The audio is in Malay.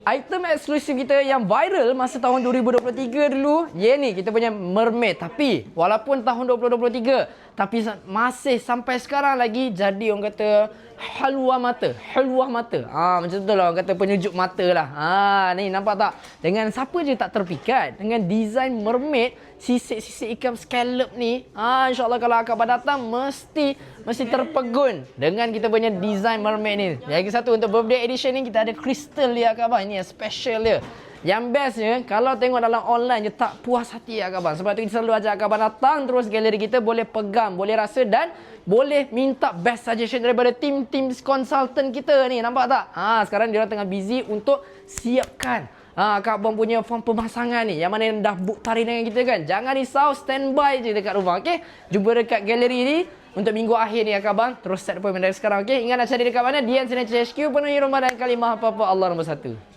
Item eksklusif kita yang viral masa tahun 2023 dulu, ni kita punya mermaid. Tapi walaupun tahun 2023, tapi masih sampai sekarang lagi jadi orang kata halwa mata. Macam tu lah orang kata penyejuk mata lah. Ni nampak tak? Dengan siapa je tak terpikat dengan design mermaid, sisik-sisik ikan scallop ni. InsyaAllah kalau akak datang mesti terpegun dengan kita punya design mermaid ni. Lagi satu untuk birthday edition ni kita ada crystal dia akak abang. Ini yang special dia. Yang bestnya kalau tengok dalam online je tak puas hati akak abang. Sebab tu kita selalu ajak akak abang datang terus galeri kita, boleh pegang, boleh rasa dan boleh minta best suggestion daripada tim consultant kita ni. Nampak tak? Sekarang dia tengah busy untuk siapkan Kak Abang punya form pemasangan ni, yang mana yang dah book tarikh dengan kita kan. Jangan risau, standby je dekat rumah, okey? Jumpa dekat galeri ni untuk minggu akhir ni Kak Abang. Terus set appointment dari sekarang, okey? Ingat nak cari dekat mana? Dian Signature HQ, penuhi Ramadan kalimah apa-apa Allah nombor 1.